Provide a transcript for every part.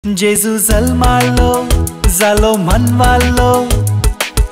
जेजू जल्मालो जालो मनवालो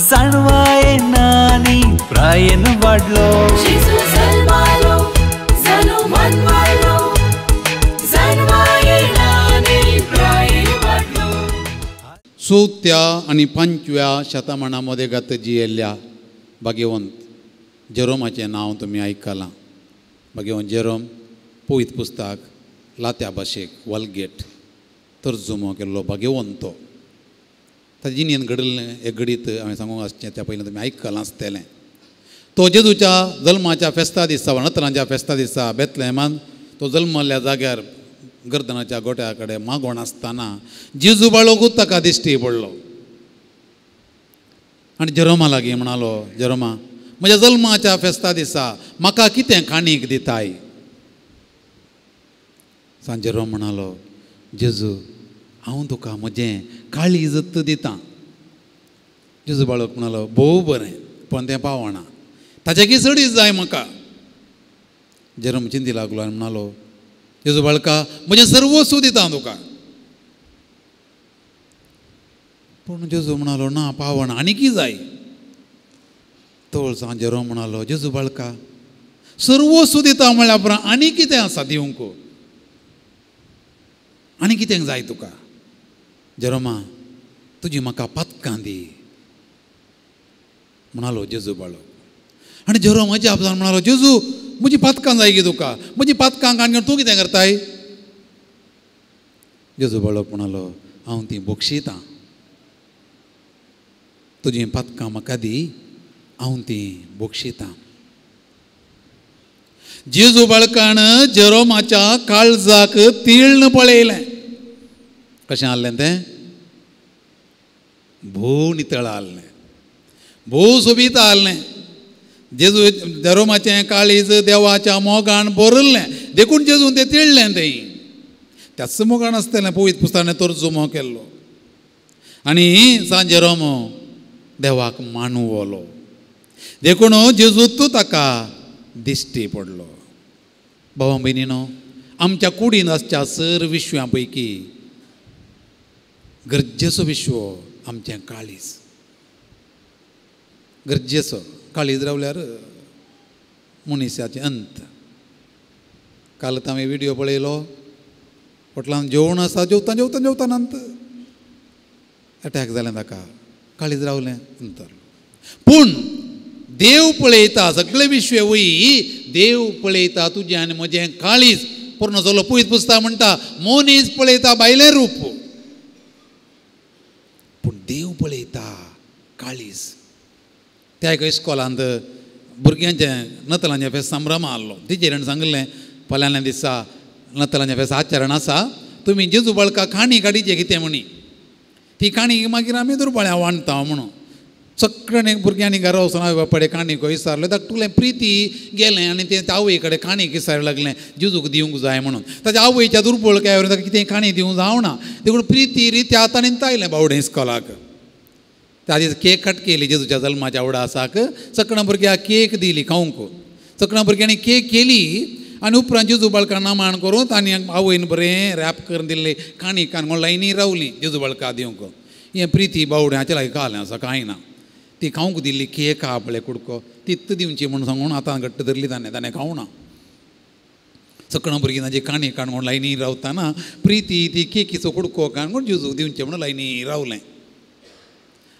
जाणवाये नानी प्रायन वाढलो जेजू जल्मालो जालो मनवालो जाणवाये नानी प्रायन वाढलो। 4थ्या आणि 5व्या शतमानामध्ये गत जियेल्ल्या भाग्यवंत जेरोमाचें नांव तुमी आयकलां। भाग्यवंत जेरोम पवित्र पुस्तक लात्या भाशेक वल्गेट तर्जुमो केल्लो भाग्यवंतो ताजे जिणेंत घडिल्लें एक घडीत हांवें सांगूंक आसचें त्या पयलीं तुमी आयकलां आसतलें। तो जेजूच्या जल्माच्या फेस्ता दिसा नतरांच्या फेस्ता दिसा बेतलेहमांत तो जल्मल्ल्या जाग्यार गर्दनाच्या गोट्या कडेन मागोवन आसतना जेजू बाळगूच ताका दिश्टी पडलो आनी जेरोमा लागीं म्हणालो, जेरोमा म्हज्या जल्माच्या फेस्ता दिसा म्हाका कितें काणीक दिताय? जेरोम म्हणालो, जेजू हांव तुका म्हजें काळीज दितां। जेजू बाळक म्हणालो, भोव बरें, पण तें पावना, ताचे किसडीच जाय म्हाका। जेरोम चिंती लागलो आनी म्हणालो, जेजू बाळका म्हजें सर्वस्व दितां तुका। पूण जेजू म्हणालो, ना पावना, आनी कितें जाय? तवळसा जेरोम म्हणालो, जेजू बाळका सर्वस्व दिता म्हळ्या उपरांत आनी कितें आसा दिवंक? आनी कितें जाय तुका? जेरोमा तुजी म्हाका पातकां दी म्हणालो जेजू बाळक। आनी जेरोमाच्या आपल्यान म्हणालो, जेजू म्हजी पातकां जाय गे तुका, म्हजी पातकां काडून तूं कितें करताय? जेजू बाळक म्हणालो, हांव ती बक्षितां, तुजी पातकां म्हाका दी, हांव ती बक्षितां। जेजू बाळकान जेरोमाच्या काळजाक तिळन पळयलें। कशें आहलें तें? भोव नितळ आहलें, भोव सोबीत आहलें। जेजू जेरोमाचें काळीज देवाच्या मोगान भरिल्लें देखून जेजून तें तिळ्ळें तें। त्याच मोगान आसतलें पवित्र पुस्तकान तर्जुमो केल्लो। आनी जेरोम देवाक मानवलो देखून जेजूच ताका दिश्टी पडलो। भावां भयणीनो, आमच्या कुडीन आसच्या सर विश्व्यां पैकी गरजेचो विश्व आमचें काळीज। गरजेचो काळीज रावल्यार मनशाचें अंत। काल हांवें विडियो पळयलो, हॉटेलांत जेवण आसा, जेवता जेवता जेवता अंत अटॅक जालें ताका, काळीज रावलें अंतर। पूण देव पळयता, सगळे विश्व वयी देव पळयता तुजें आनी म्हजें काळीज। पूर्ण जालो पवित्र पुस्तक म्हणटा, मनीस पळयता भायलें रूप, पूण देव पळयता काळीज। त्या एका इस्कॉलांत भुरग्यांचें नतलांचें फेस्त संभ्रम आहलो। टिचरीन सांगलें, फाल्यांच्या दिसा नतलांचें फेस्त आचरण आसा, तुमी जेजू बाळका काणी काडीचें कितें म्हणी। ती काणी मागीर आमी दुर्बळ्या वांडटा म्हणून सगळ्यांनी भुरग्यांनी घरा वचून आवय बापायडे काणीक विचारलें। धाकटुलें प्रिती गेलें आनी तें आवय कडेन काणीक विचारलें लागलें जेजूक दिवंक जाय म्हणून। ताच्या आवयच्या दुर्बळकायेवरून ताका कितें काणी दिवंक जावना देखून प्रिती रित्या आतांनीत आयलें बावडें इस्कॉलाक। ताजी केक कट केली जेजूच्या जल्माच्या उडासाक। सगळ्या भुरग्यांक केक दिली खावंक। सगळ्या भुरग्यांनी केक केली आनी उपरांत जेजू बाळका नामाण करून आनी आवयन बरें रॅप करून दिल्ली काणी कान लायनी रावली जेजू बाळका दिवंक। हें प्रिती बावडें हाचे लागीं कालें आसा, कांय ना। ती खावंक दिल्ली केक आहा पळय कुडको, तीच दिवची म्हणून सांगून आतां घट्ट धरली ताणें खावना। सगळ्या भुरगीं ताची काणी काणून लायनी रावतना प्रिती ती केकीचो कुडको काणून जेजूक दिवचें म्हणून लायनी रावलें।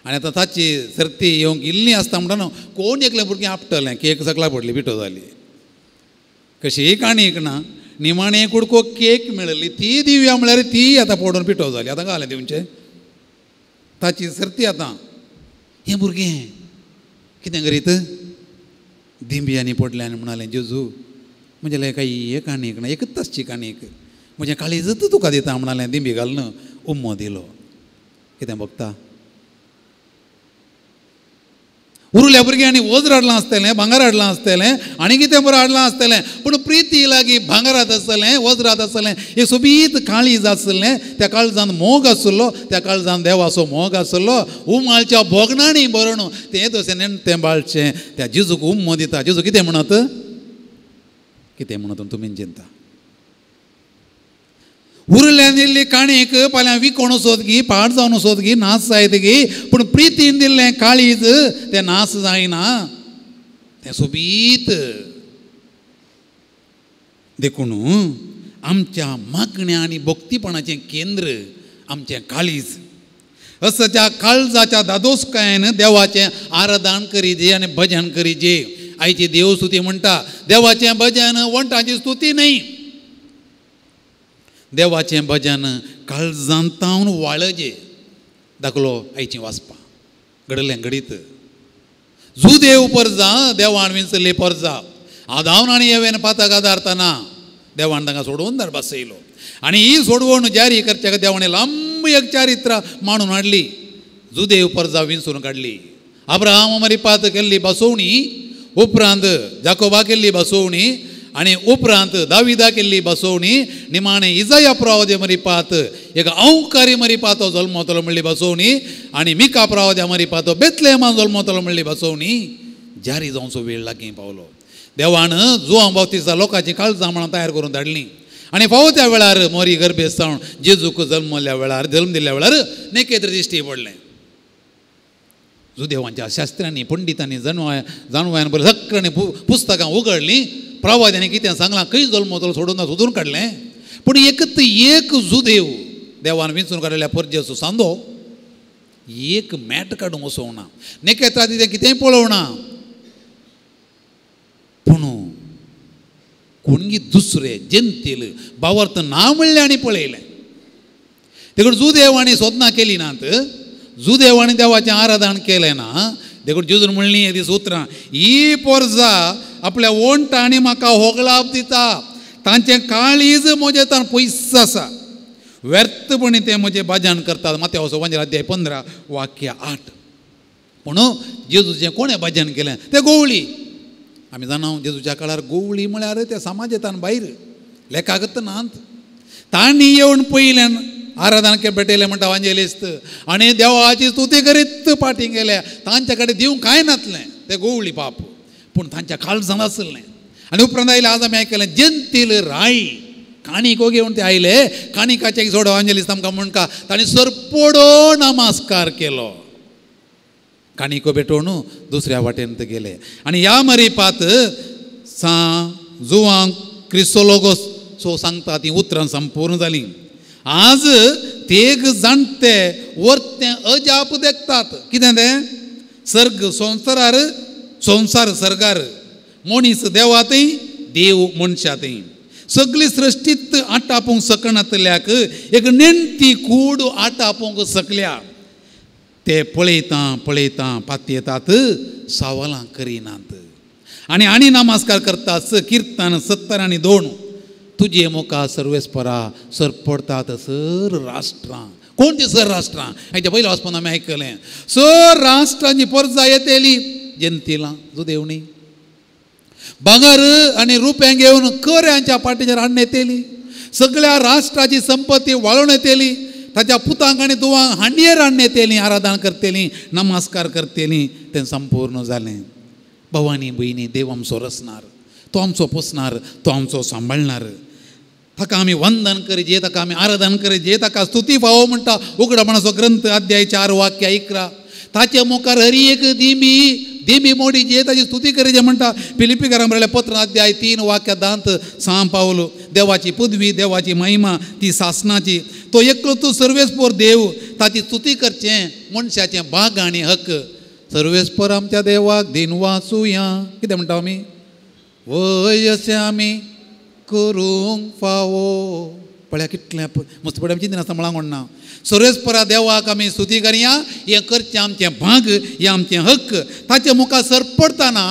आनी आतां ताची सर्ती येवंक इल्ली आसता म्हणटा कोण एकलें भुरगें आपटलें, केक सकला पडली, पिठो जाली। कशीय काणीक ना, निमाणें कुडको केक मेळ्ळी, ती दिवया म्हळ्यार ती आतां पडून पिठो जाली। आतां घालें दिवचें, ताची सर्ती आतां। हें भुरगें कितें करीत? दिंबियांनी पडलें आनी म्हणालें, जेजू म्हणजे लायक हे काणीक ना, एकच तासची काणीक, म्हजें काळीजच तुका दिता म्हणालें। दिंबी घालून उम्मो दिलो। कितें बगता? उरल्या भुरग्यांनी वज्र हाडलां आसतलें, भांगर हाडलां आसतलें, आनी कितें बरें हाडलां आसतलें, पूण प्रिती लागीं भांगरात आसतलें, वज्रात आसतलें, एक सोबीत काळीज आसलें। त्या काळजांत मोग आसलो, त्या काळजांत देवाचो मोग आसलो। उमाळच्या बोगणांनी बरोवन तें तशें नेणटें बाळचें त्या जेजूक उम्मो दिता। जेजू कितें म्हणत? कितें म्हणत तुमी चिंता? उरल्यान दिल्ली काणयेक फाल्यां विकोण सोदगी पाड जावन सोदगी नाश जायतगी पूण प्रितीन दिल्लें काळीज तें नाश जायना तें सोबीत देखून आमच्या मागण्या आनी भक्तीपणाचें केंद्र आमचें काळीज असच्या काळजाच्या दादोसकायेन देवाचें आराधन करीजे आनी भजन करीजे आयची देव स्तुती म्हणटा देवाचें भजन वंटाची स्तुती न्ही देवाचें भजन काळजांतावन वाळजे दाखलो आयची वाचपा घडलें घडीत जुदेव परजा देवान विंचले परजा आदावन आनी येवेन पाताक आदारतना देवान तांकां सोडवून धाड बसयलो आनी ही सोडवण जारी करच्या देवाणें लांब एक चारित्रां मांडून हाडली जुदेव परजा विंचून काडली अब्राहाम मरिपात केल्ली बसोवणी उपरांत जाकोबा केल्ली बसोवणी आनी उपरांत दाविदा केल्ली बसोवणी निमाणे इजाया प्रवादे मरिपात एक औकारी मरिपातो जल्मतलो म्हणली बसोवणी आनी मिका प्रवाद्या मरिपातो बेतलेहमान जल्मतलो म्हणली बसोवणी जारी जावचो वेळ लागीं पावलो देवान जुआंव बावतिस्ता लोकांची काळजां म्हणून तयार करून धाडली आनी फावो त्या वेळार मोरी गर्भेस्तावन जेजूक जल्मल्या वेळार जल्म दिल्ल्या वेळार नेकेत्र दिश्टी पडलें जुदेवांच्या शास्त्रांनी पंडितांनी जाणवायान बरें सक्कणी पुस्तकां उगडलीं प्रवाद्यांनी कितें सांगलां खंय जल्मतलो सोडून सोदून काडलें पूण एकच एक जुदेव देवान विंचून काडलेल्या परजेचो सांदो एक मॅट काडूंक वचोवना नेकेत्रां तितें कितेंय पळोवना पूण कोणगी दुसरे जंतेल भावार्थ ना म्हणलें आनी पळयलें देखून जुदेवांनी सोदना केली नात जुदेवांनी देवाचें आराधन केलें ना देखून जेजून म्हणली हे दीस उतरां ही पोरजा आपल्या वंट आनी म्हाका होगलाप दिता तांचें काळीज म्हजें तान पयस आसा व्यर्थपणी ते म्हजें भजन करतात माथ्याव वंजन अध्याय 15 वाक्य 8 पूण जेजूचें कोणें भजन केलें तें गोवळी आमी जाणा जेजूच्या काळार गोवळी म्हळ्यार त्या समाजांतान भायर लेखागत नात तांणी येवन पयल्यान आराधन के भेटयलें म्हणटा वांजेलिस्त आनी देवाची स्तुती करीत फाटीं गेल्या तांचे कडेन दिवंक कांय नासलें तें गोवळी पाप पूण तांच्या काळजांत आसलें आनी उपरांत आयलें आज आमी आयकलें जंतील राई काणीको घेवन ते आयले काणिकाचे सोडो वांजेलिस्त आमकां म्हणटा तांणी सरपोडो नमस्कार केलो काणीको भेटोवन दुसऱ्या वाटेन ते गेले आनी ह्या मरिपात जुवांक क्रिस्तोलोगोस सो सांगता ती उतरां संपूर्ण जालीं आज तेग जाणटे वर्तें अजाप देखतात कितें तें सर्ग संसार सर्गार मनीस देवातय देव मनशातय सगळी सृश्टीत आटापूंक सकनातल्याक एक नेणटी कूड आटापूंक सकल्या ते पळयता पातयेतात सावलां करिनात आनी नमस्कार करतात किर्तन 70 आनी 2 तुझे मुखा सर्वेस्परा सरपडतात सर राष्ट्रां कोणती सर राष्ट्रां हाच्या पयलीं वचपान आमी आयकलें सर राष्ट्रांची परजा येतेली जंतीलां जुदेवणी भांगर आनी रुप्यां घेवन कर्यांच्या पाठीचेर हाडून येतेली सगळ्या राष्ट्राची संपत्ती वाळून येतेली ताच्या पुतांक आनी दुवांक हांडयेर हाडून येतेली आराधना करतेली नमस्कार करतेली तें संपूर्ण जालें भवानी भयणी देव आमचो रचणार तो आमचो पोसणार तो आमचो सांबाळणार ताका आमी वंदन करीजे ताका आमी आराधन करीजे ताका स्तुती फावो म्हणटा उगडपणाचो ग्रंथ अध्याय 4 वाक्य 11 ताचे मुखार हरी एक दिमी मोडीजे ताची स्तुती करीजे म्हणटा फिलिपिकारांक बरयलें पत्र अध्याय 3 वाक्य 10 सांग पावलो देवाची पदवी देवाची महिमा ती सासनाची तो एकलो तूं सर्वेस्पर देव ताची स्तुती करचें मनशाचें भाग आनी हक सर्वेस्पर आमच्या देवाक दिन वाचुया कितें म्हणटा आमी वय अशें आमी करूंक फावो पळया कितलें मस्त पळय चिंतन आसता म्हळां म्हणना सर्वेस्परा देवाक आमी स्तुती करया हें करचें आमचें भाग हें आमचें हक्क ताचे मुखार सरपडटाना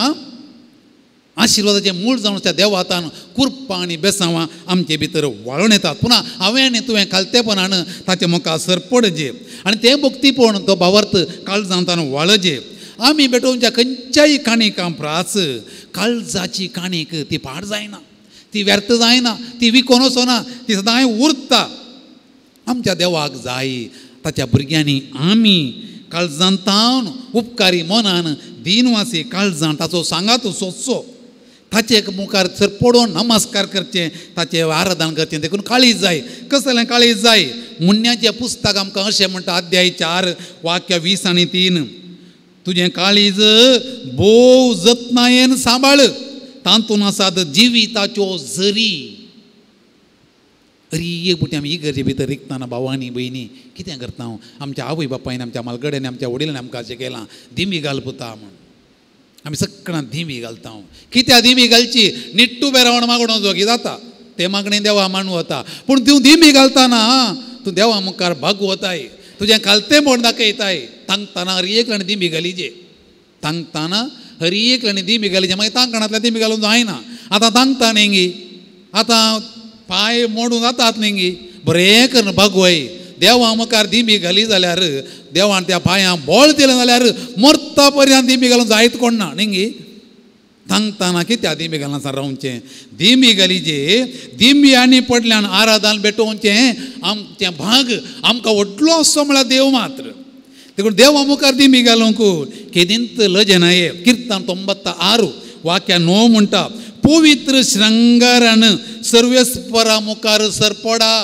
आशिर्वादाचें मूळ जावन त्या देवातान कुरपां आनी बेसांवां आमचे भितर वाळून येतात पुना हांवें आनी तुवें खालतेपणान ताचे मुखार सरपडजे आनी तें भक्तीपण तो भावार्थ काळजांतान वाळजे आमी बेटोवच्या खंयच्याय काणयेकां प्रास काळजाची काणयेक ती पाड जायना ती व्यर्थ जायना ती विकोन वचना ती सदांय उरता आमच्या देवाक जाय ताच्या भुरग्यांनी आमी काळजांतावन उपकारी मनान दिनवासी काळजां ताचो सांगात सोदचो ताचे मुखार सर पडोवन नमस्कार करचें, ताचें आराधन करचें, देखून काळीज जाय. कसलें काळीज जाय? मुन्याचें पुस्तक आमकां अशें म्हणटा, अध्याय 4 वाक्य 20 आनी 3, तुजें काळीज बोव जतनायेन सांबाळ, तातूंत आसात जिविताच्यो झरी. एक बुटी आमी इगर्जे भितर रिकतना भावांनी भयणी कितें करता हांव, आमच्या आवय बापायन आमच्या मालगड्यान आमच्या वडिलांनी आमकां अशें केलां, धिमी घाल पुता म्हण. आमी सगळ्यांना धिमी घालता. कित्याक धिमी घालची? निट्टू बेरावण मागणो जोगी जाता, ते मागणें देवा मानू वता. पूण तूं धिमी घालतना तूं देवा मुखार भागवताय, तुजें खालतें म्हण दाखयताय. तांकतना हर एकल्यान धिमी घालीचे, तांकतना हर एकल्यान धिमी घालीचे. मागीर तांकणांतल्यान धिमी घालून जायना. आतां तांकता न्ही गी, आतां पांय मोडून जातात न्ही गी, बरें करून भागवय. देवा मुखार धिमी घाली जाल्यार, देवान त्या पांयां बळ दिलें जाल्यार मरता पर्यंत धिमी घालून जायत कोण ना न्ही गी. तांकतना कित्याक धिमी घालून रावचें? धिमी घालीचे, धिमी आनी पडल्यान आराधन भेटोवचें आमचें भाग आमकां व्हडलो आसचो म्हळ्यार देव मात्र. देखून देवा मुखार धिमी घालूंक केदींत लज न्हय. किर्तन 96 वाक्य 9 म्हणटा, पवित्र श्रृंगारान सर्वेस्परा मुखार सरपडा.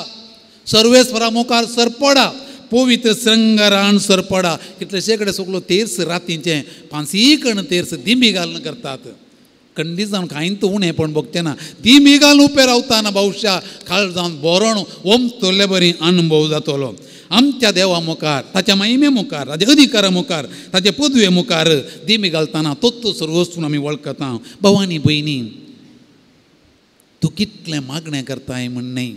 सर्वेस्परा मुखार सरपडा, पवित्र श्रृंगारान सरपडा. कितलेशे कडेन सगळो तेर्स रातीचें 5 कण तेर्स धिमी घालून करतात. खंडीत जावन कांयत उणें पण भोगचें ना. धिमी घालून उपें रावतना भविश्या काळ जावन बरोण ओमतले बरी अनुभव जातलो. आमच्या देवा मुखार, ताच्या महिमे मुखार, ताच्या अधिकारा मुखार, ताच्या पदवे मुखार धिमी घालतना तोच सर्वस्व आमी वळखता. भवानी भयणी, तूं कितलें मागणें करताय म्हण न्ही,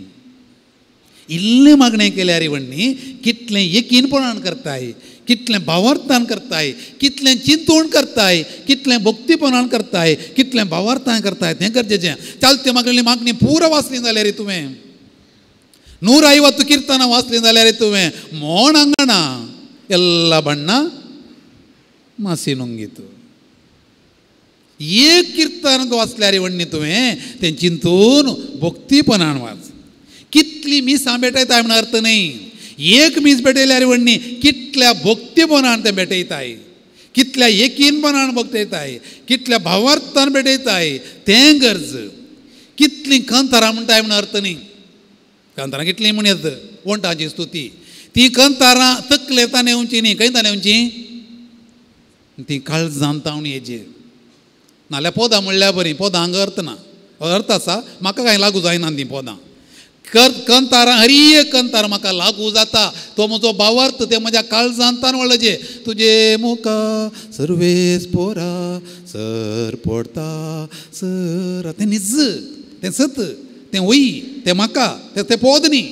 इल्लें मागणें केल्यार व्हडणी कितलें एकीनपणान करताय, कितलें भावार्थान करताय, कितलें चिंतून करताय, कितलें भक्तीपणान करताय, कितलें भावार्थान करताय तें गरजेचें. चालते मागणी पुरो वाचली जाल्यार तुवें 150 कीर्तनां वाचलीं जाल्यार तुवें मोण हांगणा ಎಲ್ಲ ಬಣ್ಣ मासी नुंगीत एक कीर्तन वाचल्यार व्हडणी तुवें तें चिंतून भक्तीपणान वाच. कितली मीस भेटयताय म्हण अर्थ न्ही. एक मीस भेटयल्यार व्हडणी कितल्या भक्तीपणान तें भेटयताय, कितल्या एकीनपणान भेटयताय, कितल्या भावार्थान भेटयताय तें गरज. कितलीं कंतारां म्हणटाय म्हण अर्थ न्ही. कंतारां कितलीं म्हण येत वंटाची स्तुती. ती कंतारां तकले ताणेवची न्ही, खंय ताणेवची? ती काळजांत तावणी हेजेर. नाल्यार पोदां म्हणल्यार बरी, पोदां हांगा अर्थ ना. अर्थ आसा, म्हाका कांय लागू जायना ती पोदां. कंतारां हरी एक कंतार म्हाका लागू जाता, तो म्हजो भावार्थ तें म्हज्या काळजांतान वळजे. तुजे मुखा सर्वेस पोरा सर पडटा सर. तें निज, तें सत, तें वई, तें म्हाका, तें पोद न्ही,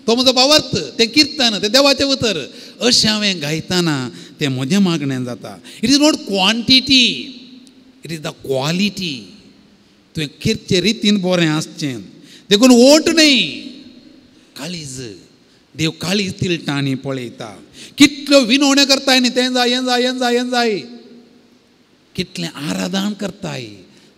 तो म्हजो भावार्थ, तें कीर्तन, तें देवाचें उतर. अशें हांवें गायतना तें म्हजें मागणें जाता. It is not quantity, it is the quality. तुवें कितचे रितीन बरें आसचें. देखून ओट न्ही, काळीज. देव काळीज तिळटांनी पळयता. कितल्यो विनवण्यो करताय न्ही, तें जाय, हें जाय, हें जाय, हें जाय. कितलें आराधन करताय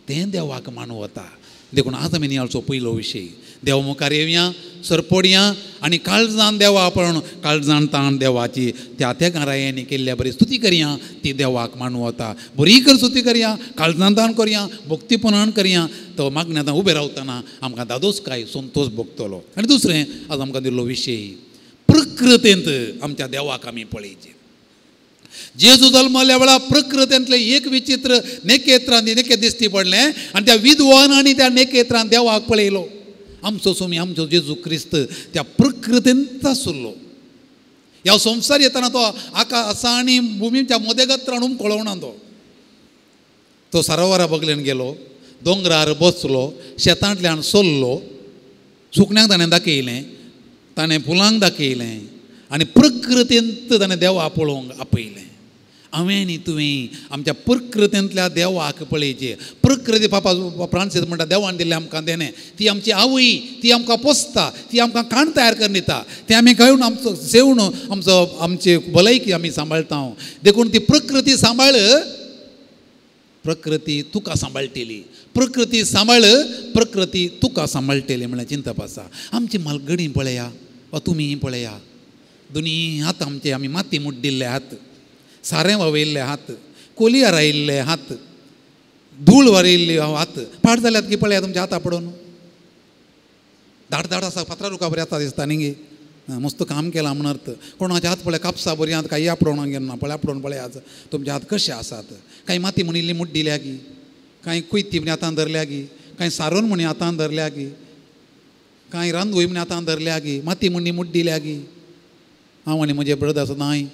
तें देवाक मानू वता. देखून आज आमी नियाळचो पयलो विशय. देवा मुखार येवया, सरपडया आनी काळजान देवा पळोवन काळजान ताण देवाची त्या त्या घरायांनी केल्ल्या बरी स्तुती करया. ती देवाक मानू वता. बरी कर स्तुती करया, काळजान ताण करया, भक्तीपणान करया. तो मागण्यात उबें रावतना आमकां दादोसकाय संतोश भोगतलो. आनी दुसरें आज आमकां दिल्लो विशय, प्रकृतेंत आमच्या देवाक आमी पळयचे. जेजू जल्मल्या वेळार प्रकृतेंतलें एक विचित्र नेकेत दिश्टी पडलें आनी त्या विद्वानांनी त्या नेकेत्रान देवाक पळयलो. आमचो स्वामी, आमचो जेजू क्रिस्त त्या प्रकृतेंत आसलो. ह्या संवसार येताना तो आकाशा आनी भुमीच्या मदेगत्रान उमखळोवना. तो सरोवरा बगलेन गेलो, दोंगरार बसलो, शेतांतल्यान सरलो, सुकण्याक ताणें दाखयलें, ताणें फुलांक दाखयलें आनी प्रकृतेंत ताणें देवा पळोवंक आपयलें. हांवें न्ही तुवें आमच्या प्रकृतेंतल्या देवाक पळयचे. प्रकृती पापा फ्रांसीस म्हणटा देवान दिल्लें आमकां देणें. ती आमची आवय, ती आमकां पोसता, ती आमकां खाण तयार करून दिता. तें आमी खावन आमचो सेवण आमची भलायकी आमी सांबाळटा. देखून ती प्रकृती सांबाळ, प्रकृती तुका सांबाळटली. प्रकृती सांबाळ, प्रकृती तुका सांबाळटली म्हळ्यार चिंतप आसा. आमची मालगडी पळया वा तुमी पळया, दोनी हात आमचे आमी माती मुड्डिल्ले हात, सारें वावयल्ले हात, कोलयार आयिल्ले हात, धूळ वरिल्ली हात पाड जाल्यात की पळया तुमच्या हाता पडून धाड धाड आसा फातरा रुका बरी येता दिसता न्ही मस्त काम केलां म्हण अर्थ कोणाचे हात पळय कापसा बरी आहात काही आपडोवणाक गेना पळय आपडोवन पळयात तुमचे हात कशे आसात काही माती म्हणिल्ली मुठ दिल्या की काही कुयती म्हणे हातान धरल्या की काही सारोन म्हणे हातान धरल्या की काही रांदोळी म्हणे हातान धरल्या की माती म्हणी मुठ दिल्या की हांव आनी म्हजे ब्रदर्स नाय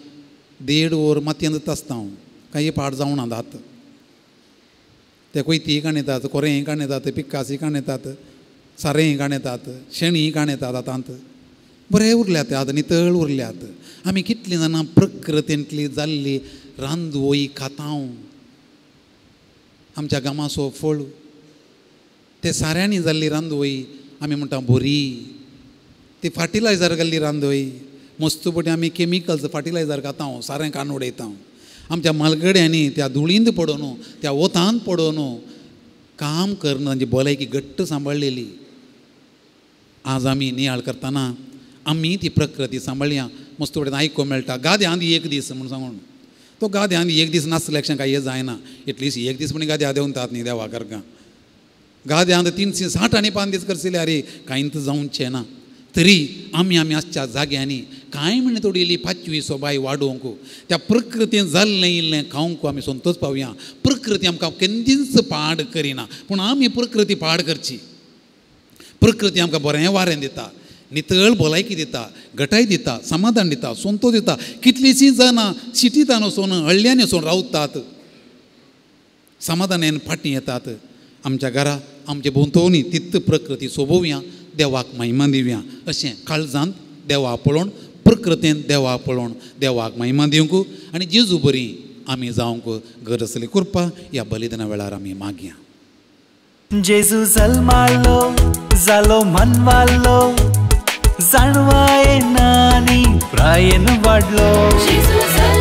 1.5 वर मातयेंत आसता हांव काही पाड जावं ना हात ते कुयती काणयतात कोरें काणयतात पिक्कासी काणयतात सारें काणयतात शेणी काणयतात हातांत बरें उरल्यात आतां नितळ उरल्यात आमी कितलीं जाणां प्रकृतींतली जाल्ली रांदोळी खातांव आमच्या गामाचो फळ ते साऱ्यांनी जाल्ली रांदोळी आमी म्हणटा बरी ती फार्टिलायझर घाल्ली रांदोळी मस्तपटी आमी केमिकल्स फार्टिलायझर खातांव सारें कान उडयता आमच्या मालगड्यांनी त्या धुळींत पडोवन त्या ओतांत पडोवन काम करना तांची भलायकी घट्ट सांबाळलेली आज आमी नियाळ करतना आमी ती प्रकृती सांबाळया मस्तपटी आयकूंक मेळटा गाद्या आंदी एक दीस म्हूण सांगून तो गाद्या आंदी एक दीस नासल्याक्षां काही जायना एटलिस्ट एक दीस म्हणी गाद्या देंवतात न्ही देवा करका गाद्या आंद 360 आनी 5 दीस करतले अरे कांयच जावचें ना तरी आमी आसच्या जाग्यांनी कांय म्हण तोडिली 5वी सोबाय वाडोवंक त्या प्रकृतीन जाल्लें इल्लें खावंक आमी संतोश पावया प्रकृती आमकां केन्नाच पाड करिना पूण आमी प्रकृती पाड करची प्रकृती आमकां बरें वारें दिता नितळ भलायकी दिता घटाय दिता समाधान दिता संतोश दिता कितलींशीं जाणां सिटींत वचून हळ्यांनी वचून रावतात समाधानान फाटीं येतात आमच्या घरा आमचे भोंवतणी तित्त प्रकृती सोबोवया देवाक महिमा दिवया अशें काळजांत देवा पळोवन प्रकृतीन देवा पळोवन देवाक महिमा दिवंक आनी जेजू बरी आमी जावंक गरज आसली कृपा ह्या बलिदाना वेळार आमी मागया जेजू जल्मालो जालो मनवालो जाणवा येना आनी प्रायेन वाडलो Jesus